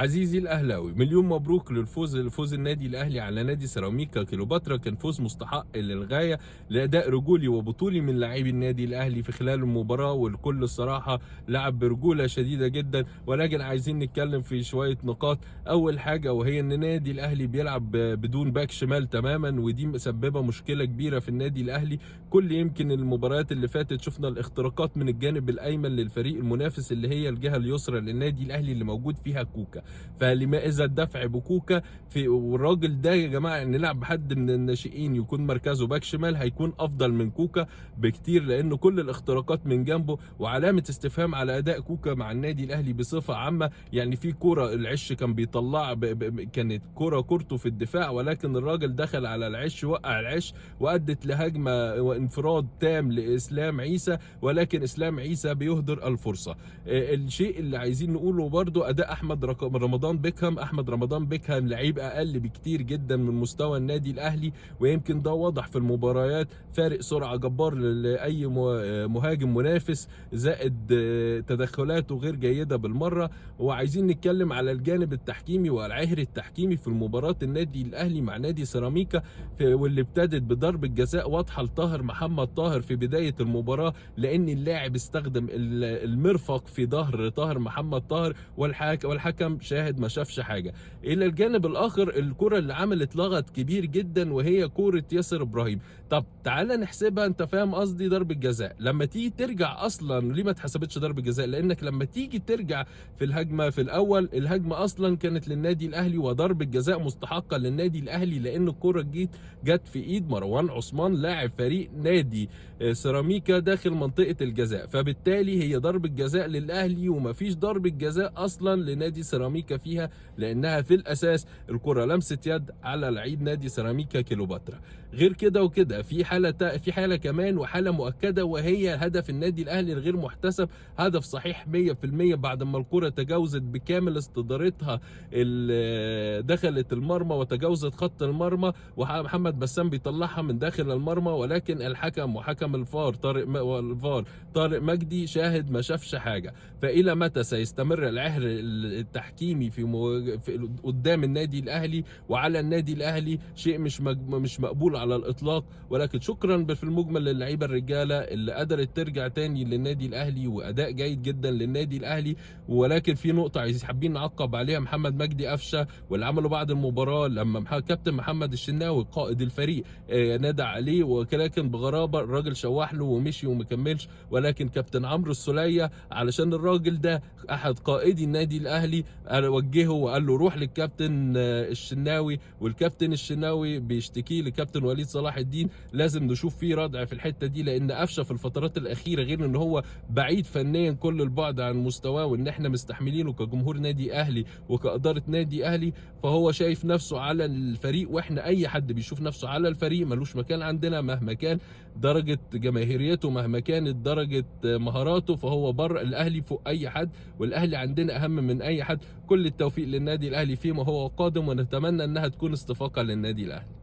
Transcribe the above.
عزيزي الأهلاوي، مليون مبروك فوز النادي الأهلي على نادي سيراميكا كليوباترا. كان فوز مستحق للغاية لأداء رجولي وبطولي من لاعبي النادي الأهلي في خلال المباراة، والكل الصراحة لعب برجولة شديدة جدا. ولكن عايزين نتكلم في شوية نقاط. أول حاجة وهي إن النادي الأهلي بيلعب بدون باك شمال تماما، ودي مسببة مشكلة كبيرة في النادي الأهلي. يمكن المباريات اللي فاتت شفنا الاختراقات من الجانب الأيمن للفريق المنافس اللي هي الجهة اليسرى للنادي الأهلي اللي موجود فيها كوكا. فلماذا الدفع بكوكا والراجل ده يا جماعه؟ ان نلعب بحد من الناشئين يكون مركزه باك شمال هيكون افضل من كوكا بكتير، لانه كل الاختراقات من جنبه، وعلامه استفهام على اداء كوكا مع النادي الاهلي بصفه عامه. يعني في كوره العش كان بيطلع كانت كورته في الدفاع، ولكن الراجل دخل على العش وقع العش، وادت لهجمه وانفراد تام لاسلام عيسى، ولكن اسلام عيسى بيهدر الفرصه. الشيء اللي عايزين نقوله برضو اداء احمد رمضان بيكهام لعيب اقل بكتير جدا من مستوى النادي الاهلي، ويمكن ده واضح في المباريات. فارق سرعه جبار لاي مهاجم منافس، زائد تدخلاته غير جيده بالمره. وعايزين نتكلم على الجانب التحكيمي والعهر التحكيمي في المباراه النادي الاهلي مع نادي سيراميكا، واللي ابتدت بضربه جزاء واضحه لطاهر محمد طاهر في بدايه المباراه، لان اللاعب استخدم المرفق في ظهر طاهر محمد طاهر، والحكم شاهد ما شافش حاجه. الى الجانب الاخر الكره اللي عملت لغط كبير جدا وهي كوره ياسر ابراهيم. طب تعالى نحسبها، انت فاهم قصدي؟ ضربه جزاء لما تيجي ترجع اصلا ليه ما اتحسبتش ضربه جزاء؟ لانك لما تيجي ترجع في الهجمه في الاول، الهجمه اصلا كانت للنادي الاهلي وضربه جزاء مستحقه للنادي الاهلي، لان الكره جت في ايد مروان عثمان لاعب فريق نادي سيراميكا داخل منطقه الجزاء، فبالتالي هي ضربه جزاء للاهلي ومفيش ضربه جزاء اصلا لنادي سيراميكا فيها، لانها في الاساس الكره لمسه يد على لعيب نادي سيراميكا كليوباترا. غير كده وكده في حاله كمان وحاله مؤكده، وهي هدف النادي الاهلي الغير محتسب. هدف صحيح 100% بعد ما الكره تجاوزت بكامل استدارتها دخلت المرمى وتجاوزت خط المرمى، ومحمد بسام بيطلعها من داخل المرمى، ولكن الحكم وحكم الفار طارق مجدي شاهد ما شافش حاجه. فإلى متى سيستمر العهر التحكيمي في قدام النادي الأهلي وعلى النادي الأهلي؟ شيء مش مقبول على الإطلاق. ولكن شكرا في المجمل للعيبة الرجالة اللي قدرت ترجع تاني للنادي الأهلي، وأداء جيد جدا للنادي الأهلي. ولكن في نقطة حابين نعقب عليها محمد مجدي قفشة واللي عمله بعد المباراة، لما كابتن محمد الشناوي قائد الفريق نادى عليه، ولكن بغرابة الراجل شوح له ومشي ومكملش. ولكن كابتن عمرو السولية علشان الراجل ده احد قائدي النادي الاهلي وجهه وقال له روح للكابتن الشناوي، والكابتن الشناوي بيشتكي لكابتن وليد صلاح الدين. لازم نشوف فيه ردع في الحته دي، لان قفشه في الفترات الاخيره غير ان هو بعيد فنيا كل البعد عن مستواه، وان احنا مستحملينه كجمهور نادي اهلي وكاداره نادي اهلي، فهو شايف نفسه على الفريق، واحنا اي حد بيشوف نفسه على الفريق ملوش مكان عندنا مهما كان درجه جماهيريته، مهما كانت درجه مهاراته، فهو بره الاهلي فوق اي حد، والاهلي عندنا اهم من اي حد. كل التوفيق للنادي الاهلي فيما هو قادم، ونتمنى انها تكون استفاقه للنادي الاهلي.